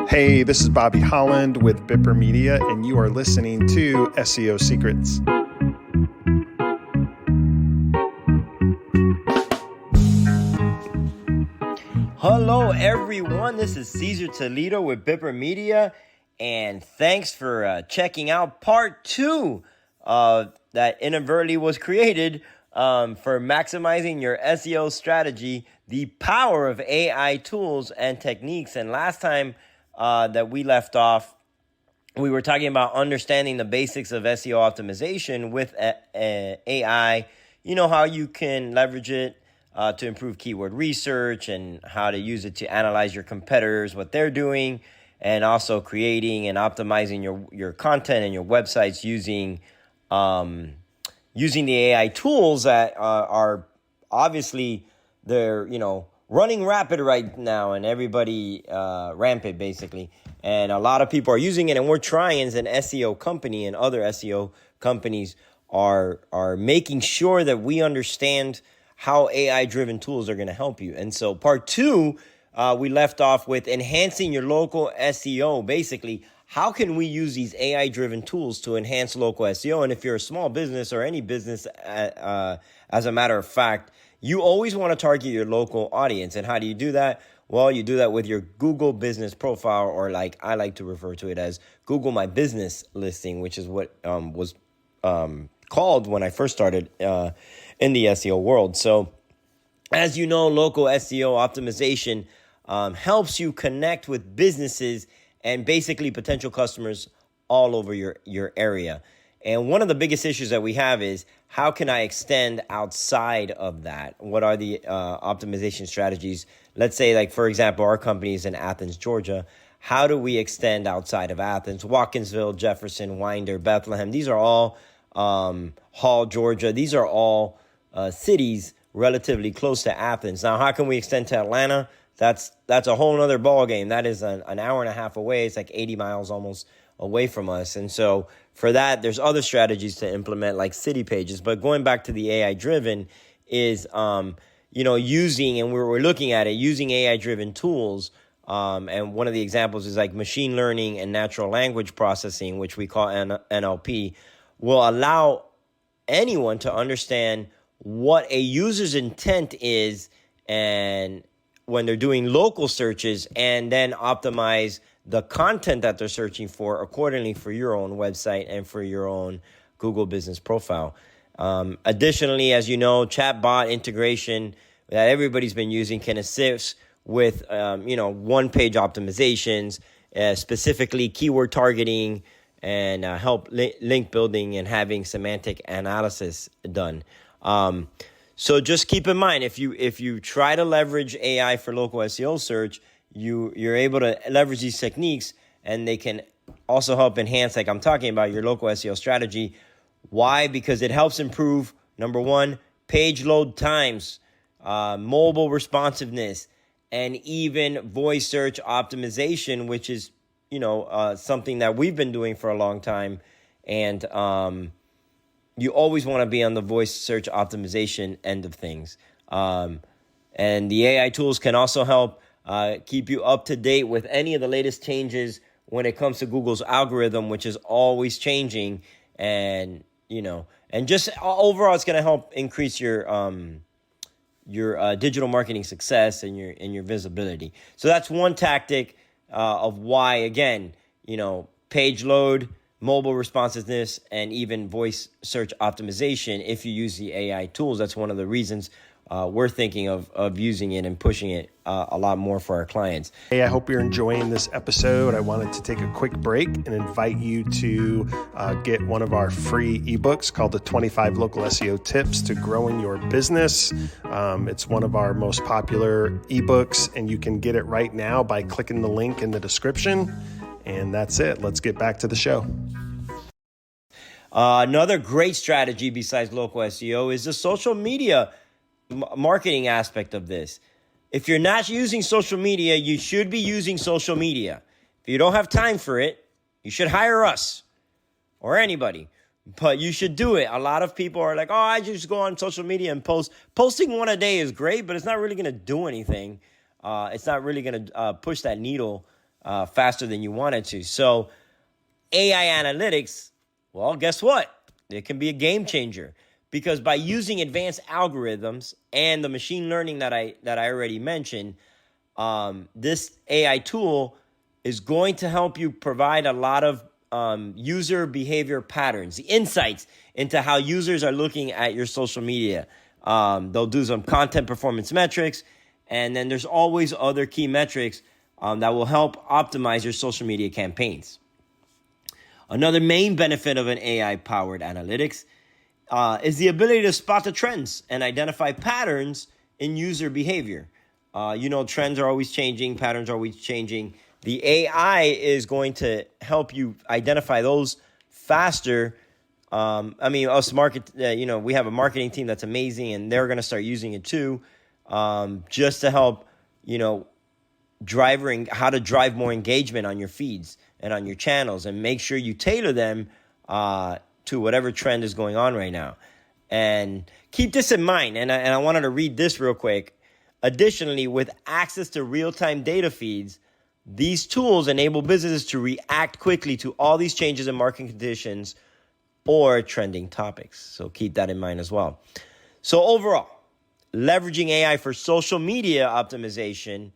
Hey, this is Bobby Holland with Bipper Media, and you are listening to SEO Secrets. Hello, everyone. This is Cesar Toledo with Bipper Media, and thanks for checking out part 2 that inadvertently was created for maximizing your SEO strategy, the power of AI tools and techniques. And last time that we left off, we were talking about understanding the basics of SEO optimization with AI. You know, how you can leverage it to improve keyword research and how to use it to analyze your competitors, what they're doing, and also creating and optimizing your content and your websites using the AI tools that are obviously they're running rapid right now, and everybody rampant basically, and a lot of people are using it, and we're trying as an SEO company, and other SEO companies are making sure that we understand how AI-driven tools are going to help you. And so part 2, we left off with enhancing your local SEO. Basically, how can we use these AI-driven tools to enhance local SEO? And if you're a small business or any business, as a matter of fact, you always want to target your local audience. And how do you do that? Well, you do that with your Google business profile, or like I like to refer to it as Google My Business listing, which is what was called when I first started in the SEO world. So as you know, local SEO optimization helps you connect with businesses and basically potential customers all over your area. And one of the biggest issues that we have is, how can I extend outside of that? What are the optimization strategies? Let's say, like, for example, our company is in Athens, Georgia. How do we extend outside of Athens? Watkinsville, Jefferson, Winder, Bethlehem. These are all Hall, Georgia. These are all cities relatively close to Athens. Now, how can we extend to Atlanta? That's a whole nother ball game. That is an hour and a half away. It's like 80 miles almost away from us. And so for that, there's other strategies to implement, like city pages. But going back to the AI driven is, using, and we're looking at it, using AI driven tools. And one of the examples is like machine learning and natural language processing, which we call NLP, will allow anyone to understand what a user's intent is, and when they're doing local searches, and then optimize the content that they're searching for accordingly for your own website and for your own Google business profile. Additionally, as you know, chatbot integration that everybody's been using can assist with, one-page optimizations, specifically keyword targeting, and help link building and having semantic analysis done. So just keep in mind, if you try to leverage AI for local SEO search, you're able to leverage these techniques, and they can also help enhance, like I'm talking about, your local SEO strategy. Why? Because it helps improve, number one, page load times, mobile responsiveness, and even voice search optimization, which is something that we've been doing for a long time. And you always want to be on the voice search optimization end of things. And the AI tools can also help keep you up to date with any of the latest changes when it comes to Google's algorithm, which is always changing. And, and just overall, it's going to help increase your digital marketing success and your visibility. So that's one tactic of why, again, page load, mobile responsiveness, and even voice search optimization. If you use the AI tools, that's one of the reasons we're thinking of using it and pushing it a lot more for our clients. Hey, I hope you're enjoying this episode. I wanted to take a quick break and invite you to get one of our free ebooks called the 25 Local SEO Tips to Growing Your Business. It's one of our most popular ebooks, and you can get it right now by clicking the link in the description. And that's it. Let's get back to the show. Another great strategy besides local SEO is the social media marketing aspect of this. If you're not using social media, you should be using social media. If you don't have time for it, you should hire us or anybody, but you should do it. A lot of people are like, oh, I just go on social media and post. Posting one a day is great, but it's not really going to do anything. It's not really going to push that needle faster than you want it to. So AI analytics, well, guess what? It can be a game changer, because by using advanced algorithms and the machine learning that I already mentioned, this AI tool is going to help you provide a lot of user behavior patterns, the insights into how users are looking at your social media. They'll do some content performance metrics, and then there's always other key metrics that will help optimize your social media campaigns. Another main benefit of an AI-powered analytics is the ability to spot the trends and identify patterns in user behavior. Trends are always changing, patterns are always changing. The AI is going to help you identify those faster. We have a marketing team that's amazing, and they're going to start using it too, just to help, how to drive more engagement on your feeds and on your channels, and make sure you tailor them to whatever trend is going on right now. And keep this in mind, and I wanted to read this real quick. Additionally, with access to real-time data feeds, these tools enable businesses to react quickly to all these changes in market conditions or trending topics. So keep that in mind as well. So overall, leveraging AI for social media optimization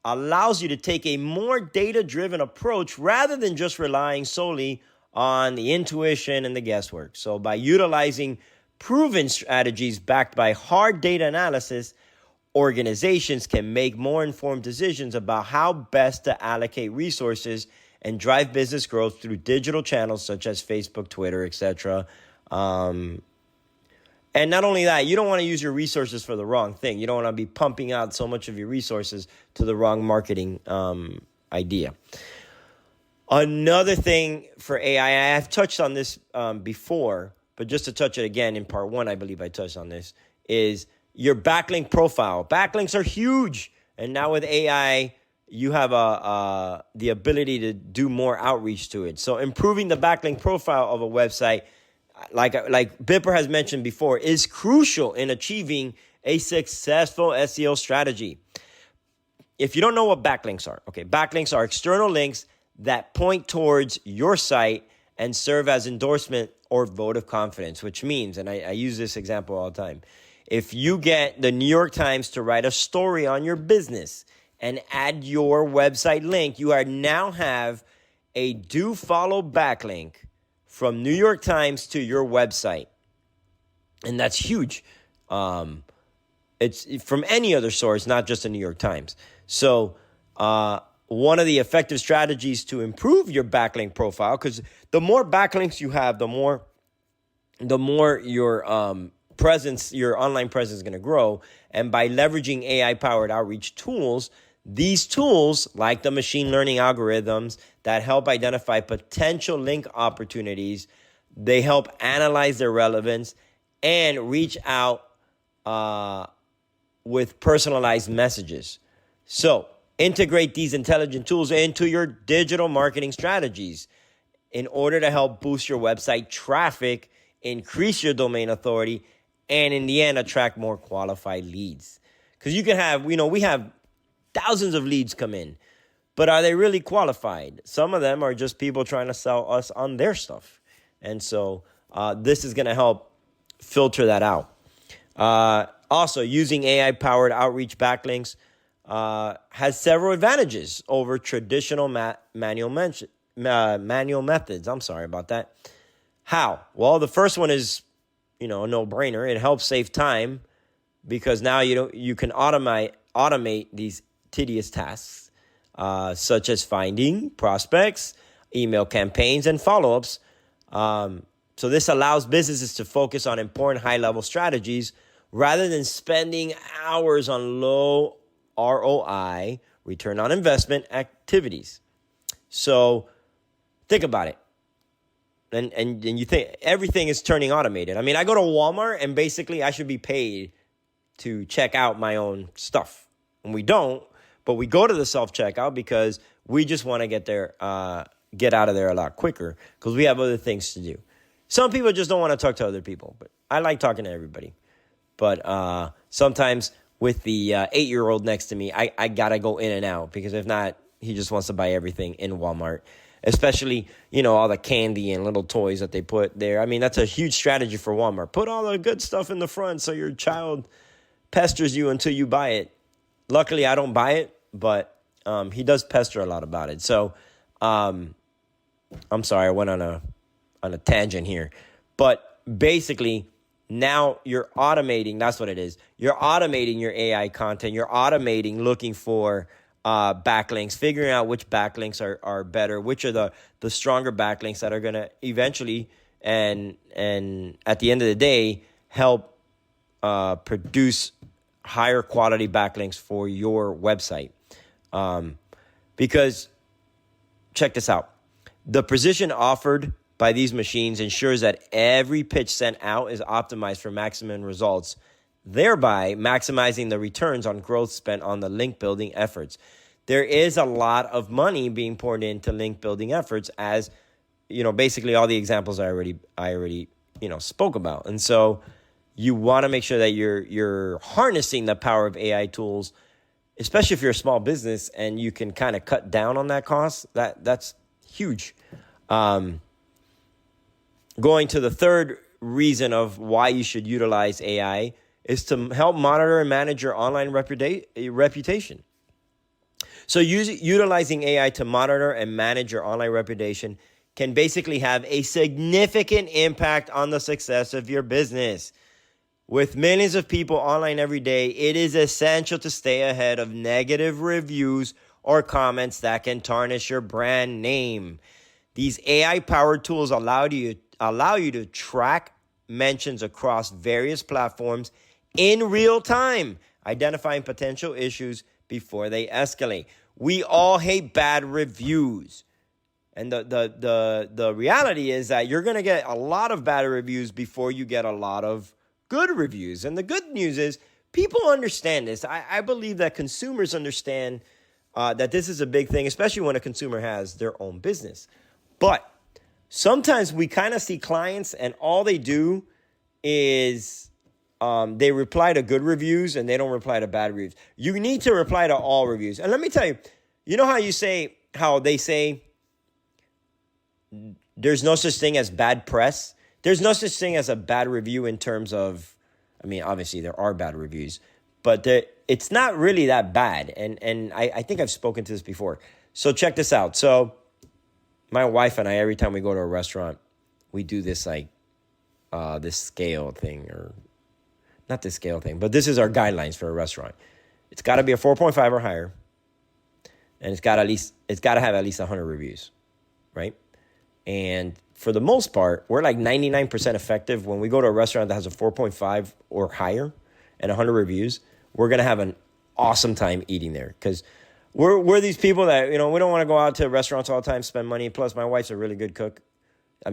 allows you to take a more data-driven approach rather than just relying solely on the intuition and the guesswork. So by utilizing proven strategies backed by hard data analysis, organizations can make more informed decisions about how best to allocate resources and drive business growth through digital channels such as Facebook, Twitter, etc. And not only that, you don't want to use your resources for the wrong thing. You don't want to be pumping out so much of your resources to the wrong marketing idea. Another thing for AI, I have touched on this before, but just to touch it again in part one, I believe I touched on this, is your backlink profile. Backlinks are huge. And now with AI, you have the ability to do more outreach to it. So improving the backlink profile of a website, like Bipper has mentioned before, is crucial in achieving a successful SEO strategy. If you don't know what backlinks are, backlinks are external links that point towards your site and serve as endorsement or vote of confidence, which means, and I use this example all the time, if you get the New York Times to write a story on your business and add your website link, you now have a do follow backlink from New York Times to your website. And that's huge. It's from any other source, not just the New York Times. So one of the effective strategies to improve your backlink profile, because the more backlinks you have, the more your presence, your online presence is going to grow. And by leveraging AI-powered outreach tools, these tools, like the machine learning algorithms that help identify potential link opportunities, they help analyze their relevance and reach out with personalized messages. So integrate these intelligent tools into your digital marketing strategies in order to help boost your website traffic, increase your domain authority, and in the end, attract more qualified leads. Because you can have, we have thousands of leads come in, but are they really qualified? Some of them are just people trying to sell us on their stuff. And so this is going to help filter that out. Also, using AI-powered outreach backlinks has several advantages over traditional manual methods. I'm sorry about that. How? Well, the first one is, a no-brainer. It helps save time because now you can automate these tedious tasks, such as finding prospects, email campaigns, and follow-ups. So this allows businesses to focus on important high-level strategies rather than spending hours on low ROI, return on investment activities. So think about it. And you think everything is turning automated. I mean, I go to Walmart and basically I should be paid to check out my own stuff. And we don't, but we go to the self-checkout because we just want to get out of there a lot quicker because we have other things to do. Some people just don't want to talk to other people, but I like talking to everybody. But sometimes with the 8-year-old next to me, I got to go in and out because if not, He just wants to buy everything in Walmart, especially, all the candy and little toys that they put there. I mean, that's a huge strategy for Walmart. Put all the good stuff in the front so your child pesters you until you buy it. Luckily, I don't buy it, but he does pester a lot about it. So I'm sorry, I went on a tangent here. But basically, now you're automating. That's what it is. You're automating your AI content. You're automating looking for backlinks, figuring out which backlinks are better, which are the stronger backlinks that are going to eventually and at the end of the day help produce higher quality backlinks for your website. Because check this out. The precision offered by these machines ensures that every pitch sent out is optimized for maximum results, thereby maximizing the returns on growth spent on the link building efforts. There is a lot of money being poured into link building efforts, as basically all the examples I already spoke about. And so you want to make sure that you're harnessing the power of AI tools, especially if you're a small business and you can kind of cut down on that cost. That's huge. Going to the third reason of why you should utilize AI is to help monitor and manage your online reputation. So utilizing AI to monitor and manage your online reputation can basically have a significant impact on the success of your business. With millions of people online every day, it is essential to stay ahead of negative reviews or comments that can tarnish your brand name. These AI-powered tools allow you to track mentions across various platforms in real time, identifying potential issues before they escalate. We all hate bad reviews. And the reality is that you're going to get a lot of bad reviews before you get a lot of good reviews. And the good news is people understand this. I believe that consumers understand that this is a big thing, especially when a consumer has their own business. But sometimes we kind of see clients and all they do is they reply to good reviews and they don't reply to bad reviews. You need to reply to all reviews. And let me tell you, you know how they say there's no such thing as bad press? There's no such thing as a bad review in terms of, obviously there are bad reviews, but it's not really that bad. And I think I've spoken to this before. So check this out. So my wife and I, every time we go to a restaurant, we do this this scale thing, or not this scale thing, but this is our guidelines for a restaurant. It's got to be a 4.5 or higher, and it's got to have at least 100 reviews, right? And for the most part, we're like 99% effective. When we go to a restaurant that has a 4.5 or higher and 100 reviews, we're going to have an awesome time eating there, because we're these people that, we don't want to go out to restaurants all the time, spend money. Plus, my wife's a really good cook.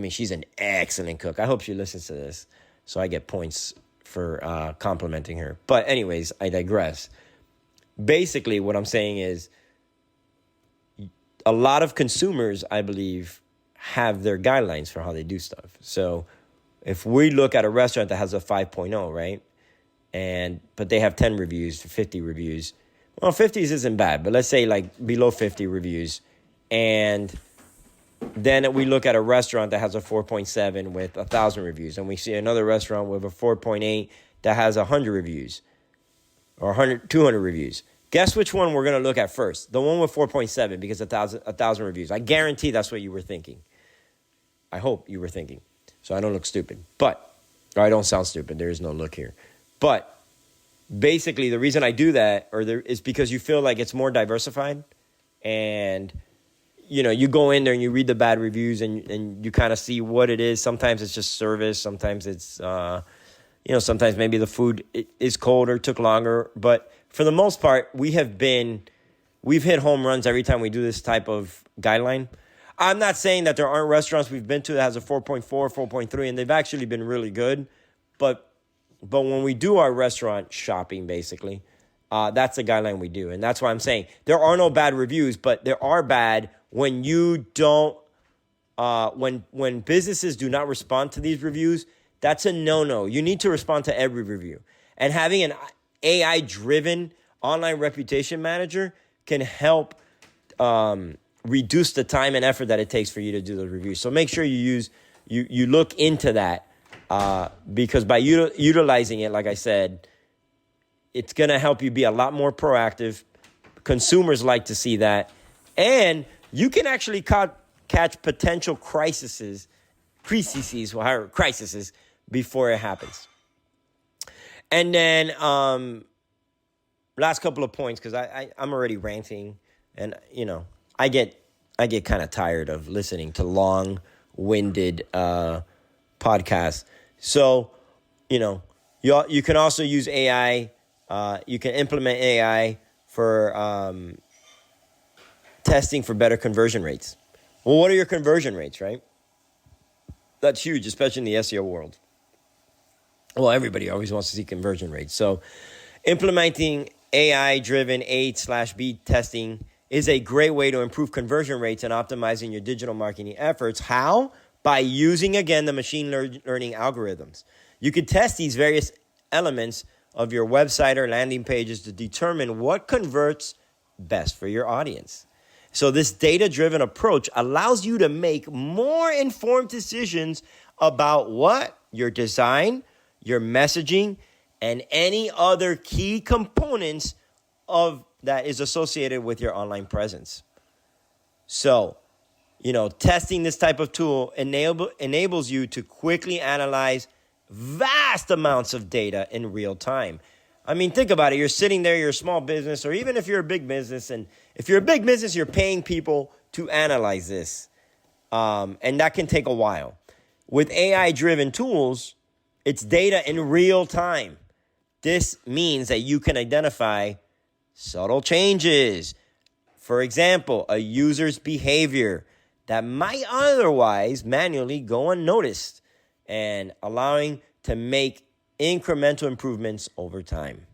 She's an excellent cook. I hope she listens to this, so I get points for complimenting her. But anyways, I digress. Basically, what I'm saying is a lot of consumers, I believe, have their guidelines for how they do stuff. So if we look at a restaurant that has a 5.0, right? But they have 10 reviews, 50 reviews. Well, 50s isn't bad, but let's say like below 50 reviews. And then we look at a restaurant that has a 4.7 with 1,000 reviews. And we see another restaurant with a 4.8 that has 100 reviews or 200 reviews. Guess which one we're going to look at first? The one with 4.7, because 1,000 reviews. I guarantee that's what you were thinking. I hope you were thinking. So I don't look stupid. Or I don't sound stupid. There is no look here. But basically, the reason I do that is because you feel like it's more diversified. And, you go in there and you read the bad reviews and you kind of see what it is. Sometimes it's just service. Sometimes it's, sometimes maybe the food is cold or took longer. But for the most part, we've hit home runs every time we do this type of guideline. I'm not saying that there aren't restaurants we've been to that has a 4.4, 4.3, and they've actually been really good. But when we do our restaurant shopping, basically, that's the guideline we do. And that's why I'm saying there are no bad reviews, but there are bad when you don't, when businesses do not respond to these reviews. That's a no-no. You need to respond to every review. And having an AI-driven online reputation manager can help reduce the time and effort that it takes for you to do those reviews. So make sure you look into that, because by utilizing it, like I said, it's going to help you be a lot more proactive. Consumers like to see that. And you can actually catch potential crises before it happens. And then last couple of points, because I'm already ranting, and I get kind of tired of listening to long-winded podcasts. So you can also use AI. You can implement AI for testing for better conversion rates. Well, what are your conversion rates, right? That's huge, especially in the SEO world. Well, everybody always wants to see conversion rates. So implementing AI-driven A/B testing is a great way to improve conversion rates and optimizing your digital marketing efforts. How? By using, again, the machine learning algorithms. You could test these various elements of your website or landing pages to determine what converts best for your audience. So this data-driven approach allows you to make more informed decisions about what? Your design, your messaging, and any other key components of that is associated with your online presence. So, testing this type of tool enables you to quickly analyze vast amounts of data in real time. I mean, think about it. You're sitting there, you're a small business, or even if you're a big business, and if you're a big business, you're paying people to analyze this. And that can take a while. With AI-driven tools, it's data in real time. This means that you can identify subtle changes. For example, a user's behavior that might otherwise manually go unnoticed, and allowing to make incremental improvements over time.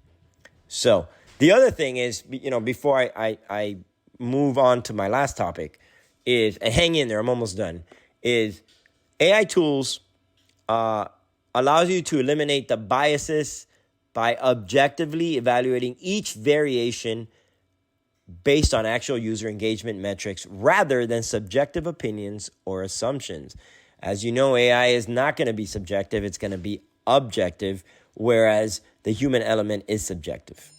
So the other thing is, before I move on to my last topic, is, and hang in there, I'm almost done, is AI tools allows you to eliminate the biases by objectively evaluating each variation based on actual user engagement metrics rather than subjective opinions or assumptions. As you know, AI is not going to be subjective, it's going to be objective, whereas the human element is subjective.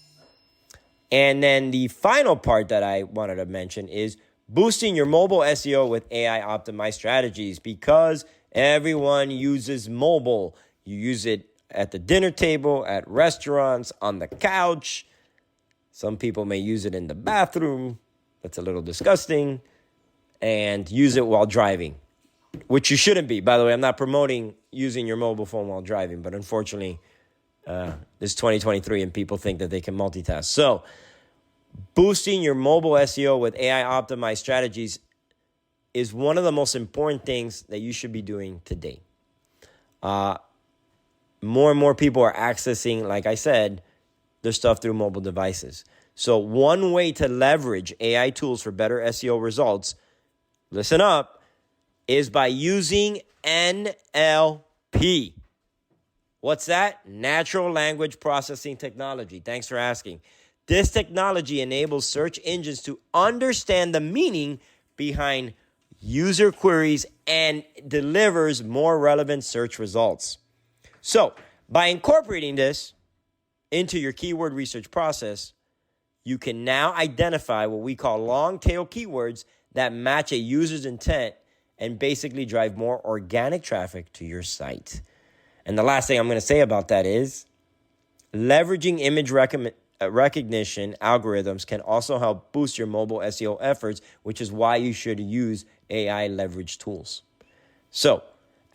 And then the final part that I wanted to mention is boosting your mobile SEO with AI optimized strategies, because everyone uses mobile. You use it at the dinner table, at restaurants, on the couch. Some people may use it in the bathroom. That's a little disgusting. And use it while driving, which you shouldn't be. By the way, I'm not promoting using your mobile phone while driving, but unfortunately, this is 2023 and people think that they can multitask. So boosting your mobile SEO with AI optimized strategies is one of the most important things that you should be doing today. More and more people are accessing, like I said, their stuff through mobile devices. So one way to leverage AI tools for better SEO results, listen up, is by using NLP. What's that? Natural language processing technology. Thanks for asking. This technology enables search engines to understand the meaning behind user queries and delivers more relevant search results. So, by incorporating this into your keyword research process, you can now identify what we call long-tail keywords that match a user's intent and basically drive more organic traffic to your site. And the last thing I'm going to say about that is leveraging image recognition algorithms can also help boost your mobile SEO efforts, which is why you should use AI leverage tools. So,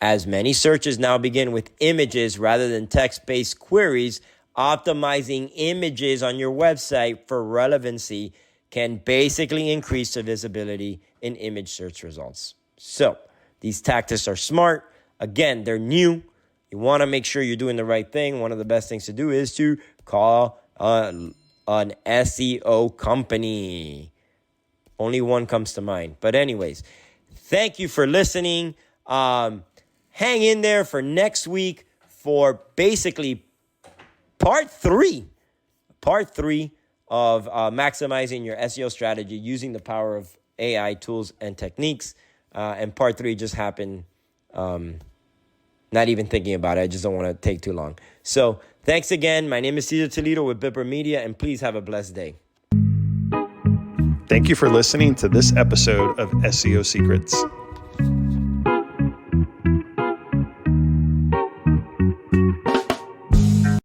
as many searches now begin with images rather than text-based queries, optimizing images on your website for relevancy can basically increase the visibility in image search results. So, these tactics are smart. Again, they're new. You want to make sure you're doing the right thing. One of the best things to do is to call an SEO company. Only one comes to mind. But anyways, thank you for listening. Hang in there for next week for basically part three of maximizing your SEO strategy using the power of AI tools and techniques. And part 3 just happened. Not even thinking about it. I just don't want to take too long. So thanks again. My name is Cesar Toledo with Bipper Media, and please have a blessed day. Thank you for listening to this episode of SEO Secrets.